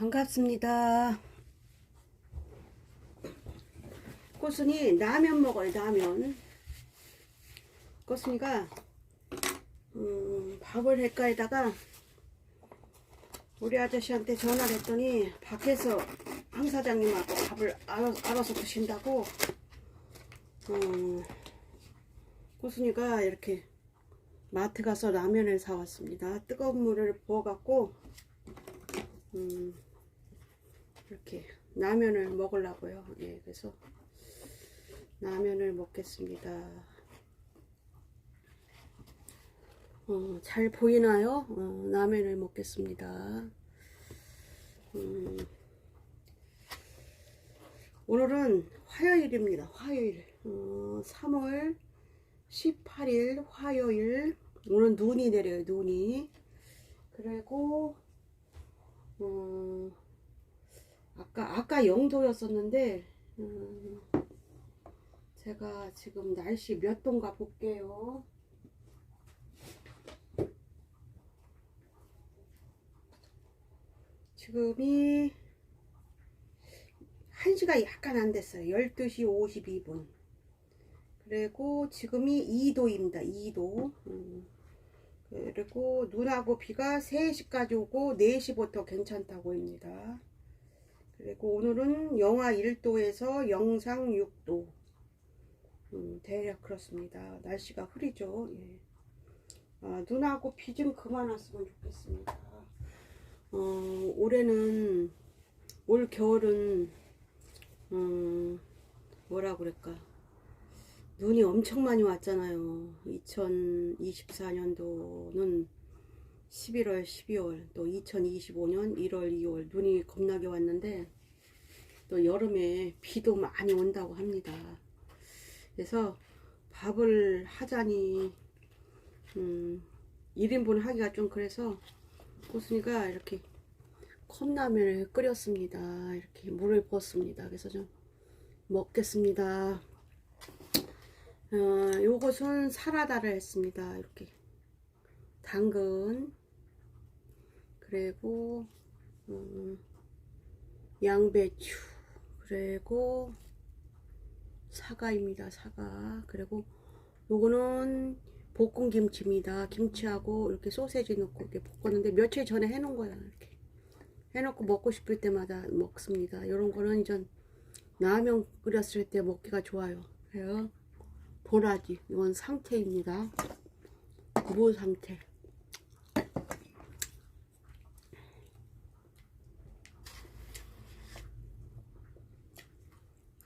반갑습니다. 꼬순이 라면 먹어요. 라면. 꼬순이가 밥을 할까에다가 우리 아저씨한테 전화를 했더니 밖에서 황 사장님하고 밥을 알아서 드신다고 꼬순이가 이렇게 마트 가서 라면을 사왔습니다. 뜨거운 물을 부어갖고 이렇게 라면을 먹으려고요. 예, 그래서 라면을 먹겠습니다. 잘 보이나요? 라면을 먹겠습니다. 오늘은 화요일입니다. 화요일. 3월 18일 화요일. 오늘 눈이 내려요. 눈이. 그리고 아까 0도였었는데 제가 지금 날씨 몇 도인가 볼게요. 지금이 1시가 약간 안 됐어요. 12시 52분. 그리고 지금이 2도입니다. 2도. 그리고 눈하고 비가 3시까지 오고 4시부터 괜찮다고 합니다. 그리고 오늘은 영하 1도에서 영상 6도. 대략 그렇습니다. 날씨가 흐리죠. 예. 눈하고 비 좀 그만 왔으면 좋겠습니다. 올해는 올 겨울은 뭐라 그럴까, 눈이 엄청 많이 왔잖아요. 2024년도는 11월 12월 또 2025년 1월 2월 눈이 겁나게 왔는데 또 여름에 비도 많이 온다고 합니다. 그래서 밥을 하자니 1인분 하기가 좀 그래서 꼬순이가 이렇게 컵라면을 끓였습니다. 이렇게 물을 부었습니다. 그래서 좀 먹겠습니다. 요것은 사라다를 했습니다. 이렇게 당근, 그리고 양배추, 그리고 사과입니다. 사과. 그리고 요거는 볶은 김치입니다. 김치하고 이렇게 소세지 넣고 이렇게 볶았는데 며칠 전에 해놓은 거야. 이렇게 해놓고 먹고 싶을 때마다 먹습니다. 요런 거는 이전 라면 끓였을 때 먹기가 좋아요. 그래요. 도라지, 이건 상태입니다. 무 상태.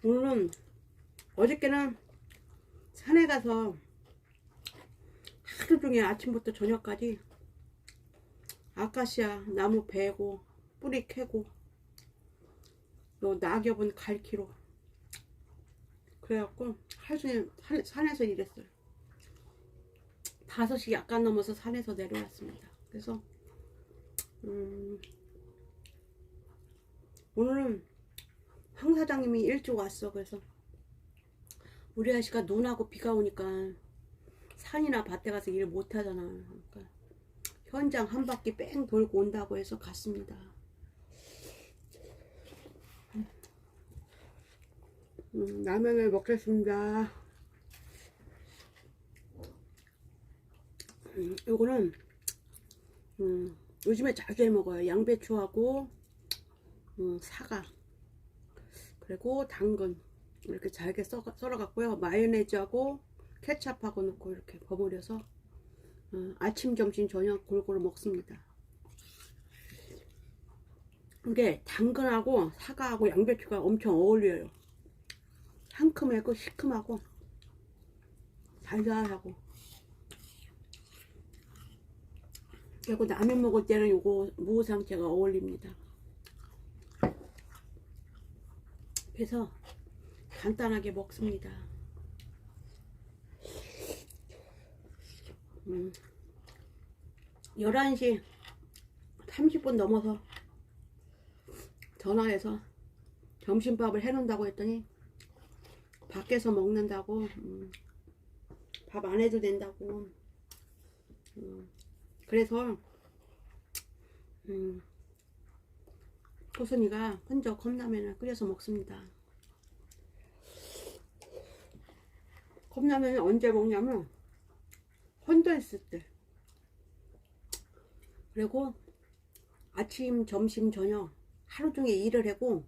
오늘은 어저께는 산에 가서 하루 종일 아침부터 저녁까지 아카시아 나무 베고 뿌리 캐고 요 낙엽은 갈키로 그래갖고 하루 종일 산에서 일했어요. 5시 약간 넘어서 산에서 내려왔습니다. 그래서 오늘은 황 사장님이 일찍 왔어. 그래서 우리 아저씨가 눈하고 비가 오니까 산이나 밭에 가서 일 못하잖아. 그러니까 현장 한 바퀴 뺑 돌고 온다고 해서 갔습니다. 라면을 먹겠습니다. 요거는 요즘에 잘게 먹어요. 양배추하고 사과, 그리고 당근 이렇게 잘게 썰어갖고요. 마요네즈하고 케찹하고 넣고 이렇게 버무려서 아침, 점심, 저녁 골고루 먹습니다. 이게 당근하고 사과하고 양배추가 엄청 어울려요. 상큼하고 시큼하고 달달하고. 그리고 라면 먹을 때는 요거 무상채가 어울립니다. 그래서 간단하게 먹습니다. 11시 30분 넘어서 전화해서 점심밥을 해놓는다고 했더니 밖에서 먹는다고, 밥 안 해도 된다고. 그래서 호순이가 혼자 컵라면을 끓여서 먹습니다. 컵라면을 언제 먹냐면 혼자 있을 때. 그리고 아침, 점심, 저녁 하루 종일 일을 하고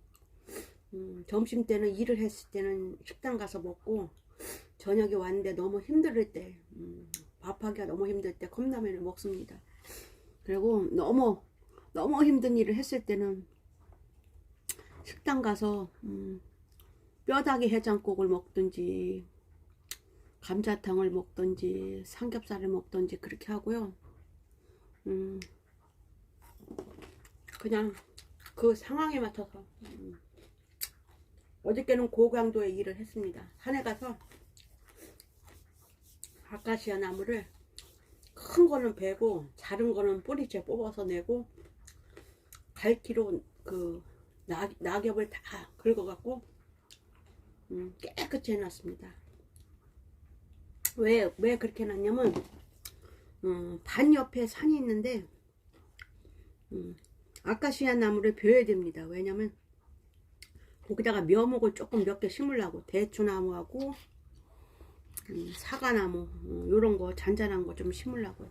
점심 때는 일을 했을 때는 식당 가서 먹고 저녁에 왔는데 너무 힘들 때 밥하기가 너무 힘들 때 컵라면을 먹습니다. 그리고 너무 힘든 일을 했을 때는 식당 가서 뼈다귀 해장국을 먹든지 감자탕을 먹든지 삼겹살을 먹든지 그렇게 하고요. 그냥 그 상황에 맞춰서 어저께는 고강도의 일을 했습니다. 산에 가서 아카시아 나무를 큰 거는 베고 작은 거는 뿌리째 뽑아서 내고 갈기로 그 낙엽을 다 긁어갖고 깨끗이 해놨습니다. 왜 그렇게 해놨냐면 반 옆에 산이 있는데 아카시아 나무를 베어야 됩니다. 왜냐면 거기다가 묘목을 조금 몇 개 심으려고 대추나무하고 사과나무 요런 거 잔잔한 거 좀 심으려고요.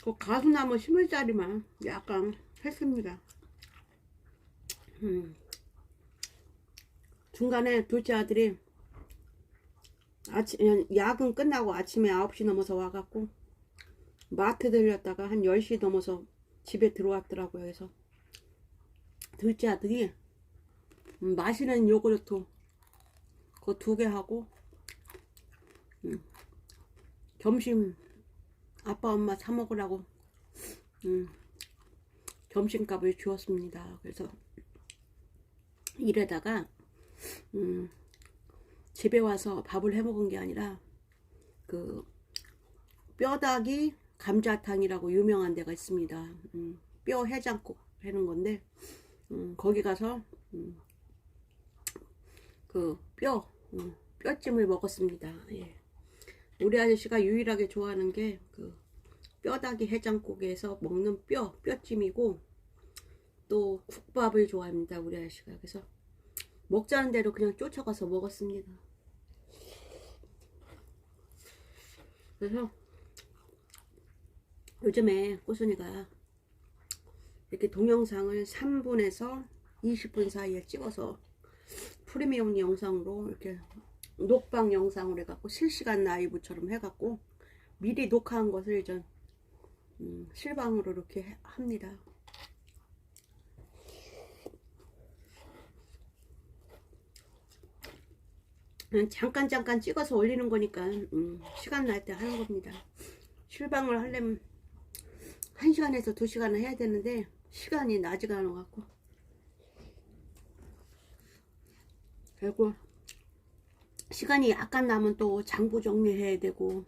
그 가수나무 심을 자리만 약간 했습니다. 중간에 둘째 아들이 야근 끝나고 아침에 9시 넘어서 와갖고 마트 들렸다가 한 10시 넘어서 집에 들어왔더라고요. 그래서 둘째 아들이 마시는 요구르트 그거 2개 하고 점심 아빠 엄마 사 먹으라고 점심값을 주었습니다. 그래서 이래다가 집에 와서 밥을 해 먹은 게 아니라 그 뼈다귀 감자탕이라고 유명한 데가 있습니다. 뼈 해장국 하는 건데 거기 가서 그 뼈찜을 먹었습니다. 예. 우리 아저씨가 유일하게 좋아하는 게 그 뼈다귀 해장국에서 먹는 뼈찜이고 또 국밥을 좋아합니다. 우리 아저씨가. 그래서 먹자는 대로 그냥 쫓아가서 먹었습니다. 그래서 요즘에 꼬순이가 이렇게 동영상을 3분에서 20분 사이에 찍어서 프리미엄 영상으로 이렇게 녹방 영상으로 해갖고 실시간 라이브처럼 해갖고 미리 녹화한 것을 이제 실방으로 이렇게 합니다. 잠깐 찍어서 올리는 거니까 시간 날 때 하는 겁니다. 실방을 하려면 1시간에서 2시간을 해야 되는데 시간이 나지가 않아 갖고 그리고 시간이 약간 나면 또 장부 정리해야 되고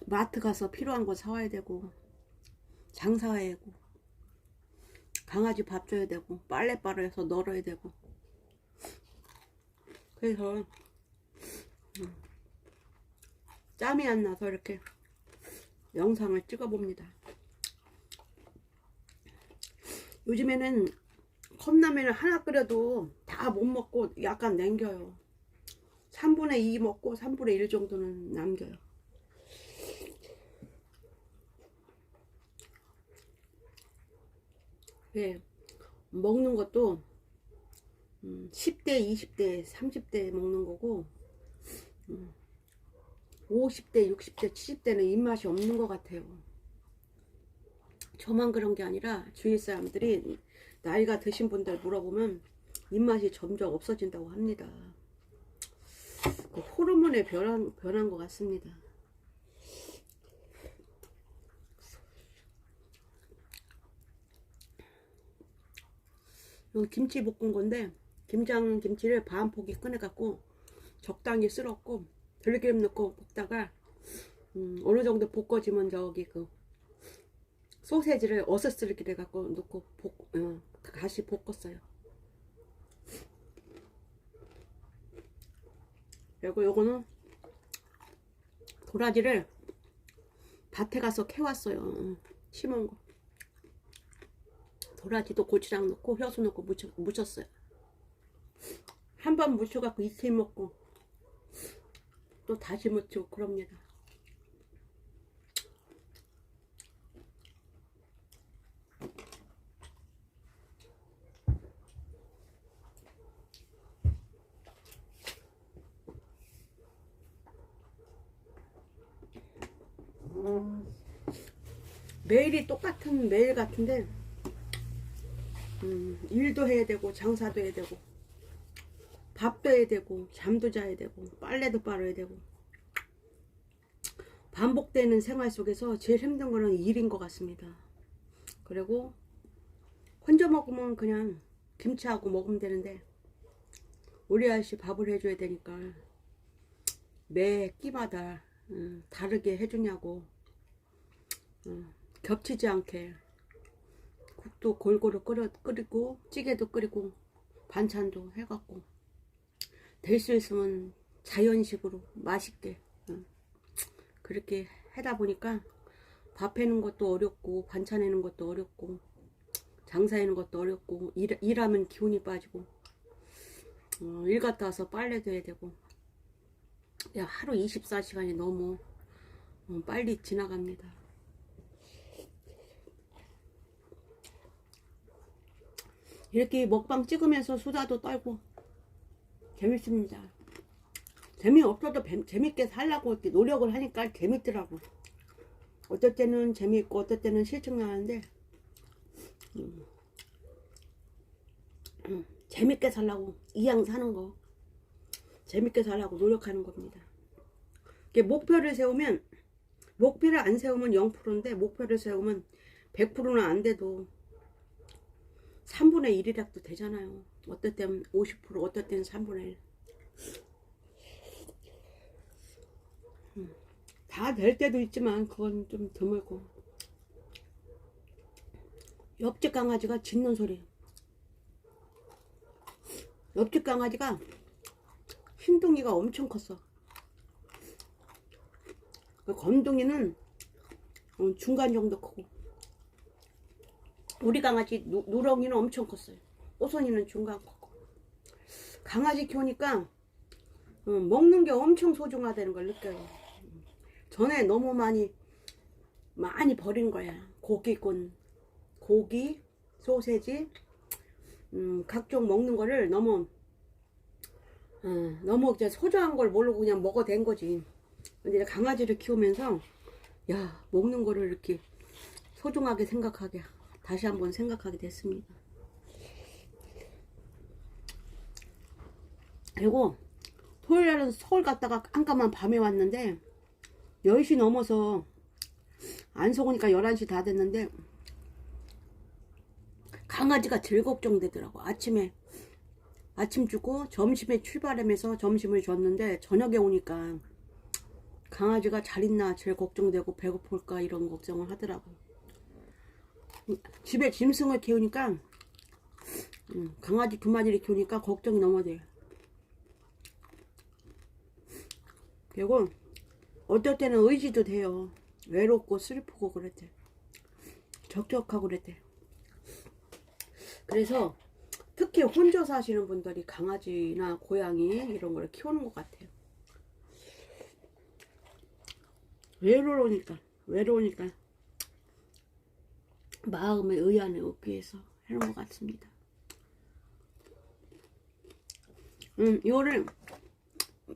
마트 가서 필요한 거 사와야 되고 장사해야 되고 강아지 밥 줘야 되고 빨래바로 해서 널어야 되고 그래서 짬이 안 나서 이렇게 영상을 찍어 봅니다. 요즘에는 컵라면을 하나 끓여도 다 못 먹고 약간 남겨요. 3분의 2 먹고 3분의 1 정도는 남겨요. 네, 먹는 것도 10대, 20대, 30대 먹는 거고 50대, 60대, 70대는 입맛이 없는 것 같아요. 저만 그런 게 아니라 주위 사람들이 나이가 드신 분들 물어보면 입맛이 점점 없어진다고 합니다. 그 호르몬의 변한 것 같습니다. 이건 김치 볶은 건데 김치를 반 포기 꺼내갖고 적당히 쓸었고 들기름 넣고 볶다가 어느 정도 볶아지면 저기 그 소세지를 어슷스럽게 해갖고 넣고 다시 볶았어요. 그리고 요거는 도라지를 밭에 가서 캐왔어요. 심은 거. 도라지도 고추장 넣고 효소 넣고 무쳤어요. 한 번 무쳐갖고 이틀 먹고 또 다시 무치고 그럽니다. 매일이 똑같은 매일 같은데 일도 해야 되고 장사도 해야 되고 밥도 해야 되고 잠도 자야 되고 빨래도 빨아야 되고 반복되는 생활 속에서 제일 힘든 거는 일인 것 같습니다. 그리고 혼자 먹으면 그냥 김치하고 먹으면 되는데 우리 아저씨 밥을 해줘야 되니까 매 끼마다 다르게 해주냐고 겹치지 않게 국도 골고루 끓이고 찌개도 끓이고 반찬도 해갖고 될 수 있으면 자연식으로 맛있게 그렇게 하다 보니까 밥 해는 것도 어렵고 반찬 해는 것도 어렵고 장사하는 것도 어렵고 일하면 기운이 빠지고 일 갔다 와서 빨래도 해야 되고 야, 하루 24시간이 너무 빨리 지나갑니다. 이렇게 먹방 찍으면서 수다도 떨고 재밌습니다. 재미없어도 재밌게 살라고 이렇게 노력을 하니까 재밌더라고. 어떨 때는 재미있고 어떨 때는 실증나는데 재밌게 살라고 이왕 사는 거 재밌게 살라고 노력하는 겁니다. 이게 목표를 세우면 목표를 안 세우면 0%인데 목표를 세우면 100%는 안 돼도 3분의 1이라도 되잖아요. 어떨 때는 50%, 어떨 때는 3분의 1. 다 될 때도 있지만 그건 좀 드물고. 옆집 강아지가 짖는 소리. 옆집 강아지가 흰둥이가 엄청 컸어. 검둥이는 중간 정도 크고 우리 강아지 누렁이는 엄청 컸어요. 뽀송이는 중간 컸고. 강아지 키우니까 먹는 게 엄청 소중하다는 걸 느껴요. 전에 너무 많이 버린 거야. 고기, 소세지, 각종 먹는 거를 너무 이제 소중한 걸 모르고 그냥 먹어댄 거지. 근데 강아지를 키우면서 야, 먹는 거를 이렇게 소중하게 생각하게 다시 한번 생각하게 됐습니다. 그리고 토요일날은 서울 갔다가 깜깜한 밤에 왔는데 10시 넘어서 안속 오니까 11시 다 됐는데 강아지가 제일 걱정되더라고. 아침 주고 점심에 출발하면서 점심을 줬는데 저녁에 오니까 강아지가 잘 있나 제일 걱정되고 배고플까 이런 걱정을 하더라고. 집에 짐승을 키우니까 강아지 2마리를 키우니까 걱정이 너무 돼. 그리고 어떨 때는 의지도 돼요. 외롭고 슬프고 그랬대. 적적하고 그랬대. 그래서 특히 혼자 사시는 분들이 강아지나 고양이 이런 걸 키우는 것 같아요. 외로우니까 마음의 의안을 얻기 위해서 해놓은 것 같습니다. 이거를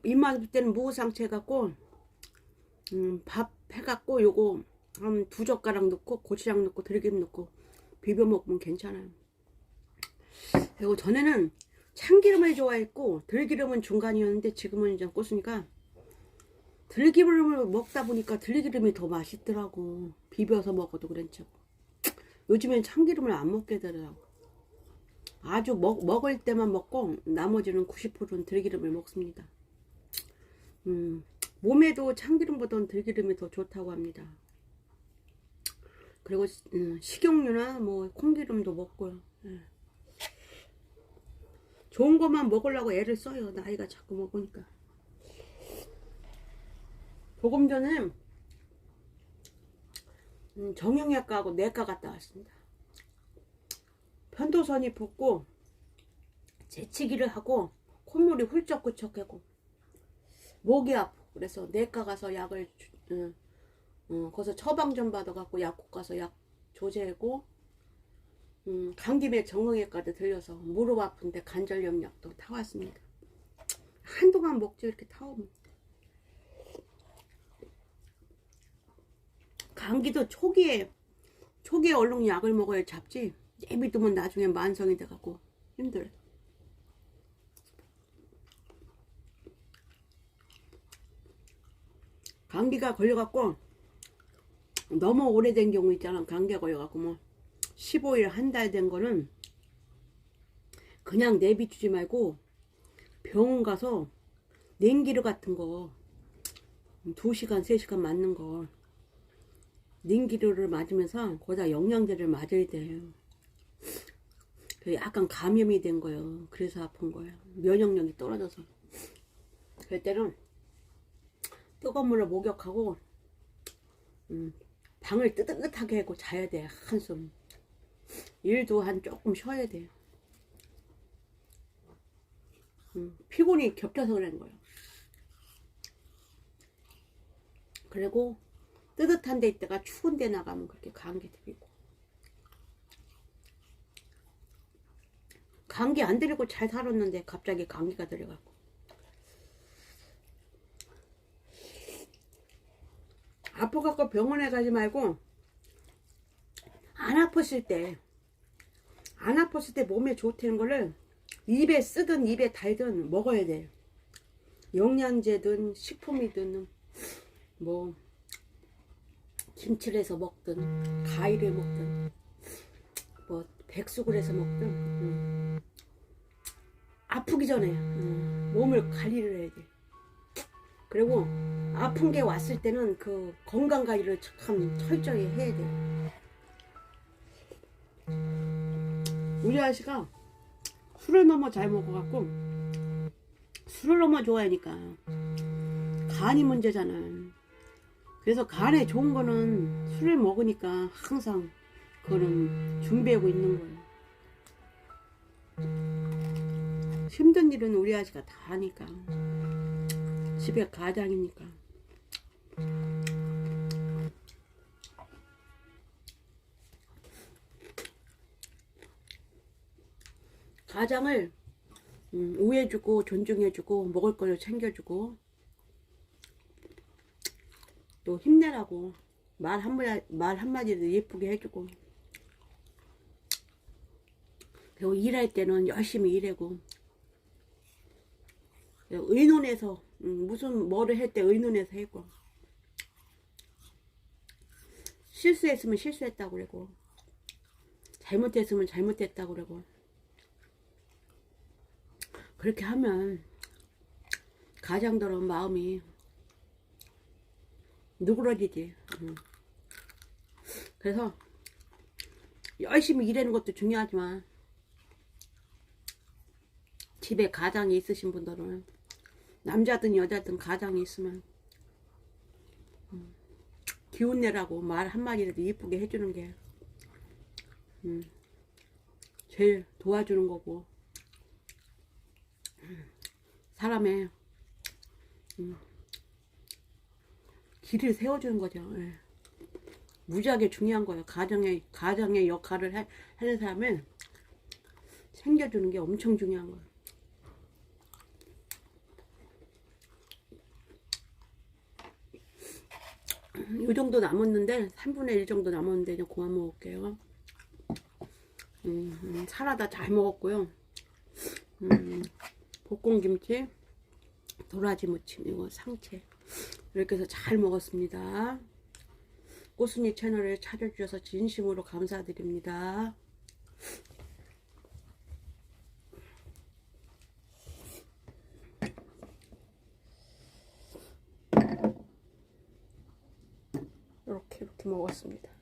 입맛 때는 무상채 해갖고 밥 해갖고 요거 한 2젓가락 넣고 고추장 넣고 들기름 넣고 비벼 먹으면 괜찮아요. 그리고 전에는 참기름을 좋아했고 들기름은 중간이었는데 지금은 이제 꽂으니까 들기름을 먹다 보니까 들기름이 더 맛있더라고. 비벼서 먹어도 그런지. 요즘엔 참기름을 안 먹게 되더라고. 아주 먹을 때만 먹고 나머지는 90%는 들기름을 먹습니다. 몸에도 참기름보다는 들기름이 더 좋다고 합니다. 그리고 식용유나 뭐 콩기름도 먹고요. 좋은 것만 먹으려고 애를 써요. 나이가 자꾸 먹으니까. 조금 전에 정형외과하고 내과 갔다 왔습니다. 편도선이 붓고 재치기를 하고 콧물이 훌쩍훌쩍하고 목이 아프고 그래서 내과 가서 약을 거기서 처방 좀 받아갖고 약국 가서 약 조제하고 감기맥 정형외과도 들려서 무릎 아픈데 관절염 약도 타왔습니다. 한동안 먹지 이렇게 타오면. 감기도 초기에 얼른 약을 먹어야 잡지 내비두면 나중에 만성이 돼갖고 힘들어. 감기가 걸려갖고 너무 오래된 경우 있잖아. 감기가 걸려갖고 뭐 15일 한 달 된 거는 그냥 내비두지 말고 병원 가서 냉기류 같은 거 2시간 3시간 맞는 거 냉기류를 맞으면서 거기다 영양제를 맞아야 돼요. 약간 감염이 된 거예요. 그래서 아픈 거예요. 면역력이 떨어져서. 그럴 때는 뜨거운 물로 목욕하고 방을 뜨뜻하게 하고 자야 돼. 한숨. 일도 한 조금 쉬어야 돼요. 피곤이 겹쳐서 그런 거예요. 그리고 뜨뜻한 데 있다가 추운 데 나가면 그렇게 감기 들이고. 감기 안 들이고 잘 살았는데 갑자기 감기가 들어가고. 아파갖고 병원에 가지 말고 안 아팠을 때 몸에 좋다는 거를 입에 쓰든 입에 달든 먹어야 돼요. 영양제든 식품이든 뭐 김치를 해서 먹든 가위를 먹든 뭐 백숙을 해서 먹든 아프기 전에 몸을 관리를 해야 돼. 그리고 아픈 게 왔을 때는 그 건강 관리를 참 철저히 해야 돼. 우리 아저씨가 술을 너무 잘 먹어갖고 술을 너무 좋아하니까 간이 문제잖아. 그래서 간에 좋은 거는 술을 먹으니까 항상 그거는 준비하고 있는 거예요. 힘든 일은 우리 아저씨가 다 하니까. 집에 가장이니까. 가장을 우애해주고 존중해주고 먹을 거를 챙겨주고 또 힘내라고 말 한마디도 예쁘게 해주고, 그리고 일할 때는 열심히 일하고, 의논해서 무슨 뭐를 할 때 의논해서 했고, 실수했으면 실수했다고 그러고, 잘못했으면 잘못했다고 그러고, 그렇게 하면 가장들은 마음이 누그러지지. 그래서 열심히 일하는 것도 중요하지만 집에 가장이 있으신 분들은, 남자든 여자든 가장이 있으면 기운내라고 말 한마디라도 예쁘게 해주는 게 제일 도와주는 거고, 사람의 길을 세워주는 거죠. 예. 무지하게 중요한 거예요. 가정의 역할을 하는 사람을 챙겨주는 게 엄청 중요한 거예요. 이 정도 남았는데, 3분의 1 정도 남았는데 이제 그만 먹을게요. 사라다 잘 먹었고요. 볶음김치, 도라지 무침, 이거 상채 이렇게 해서 잘 먹었습니다. 꽃순이 채널을 찾아주셔서 진심으로 감사드립니다. 이렇게 먹었습니다.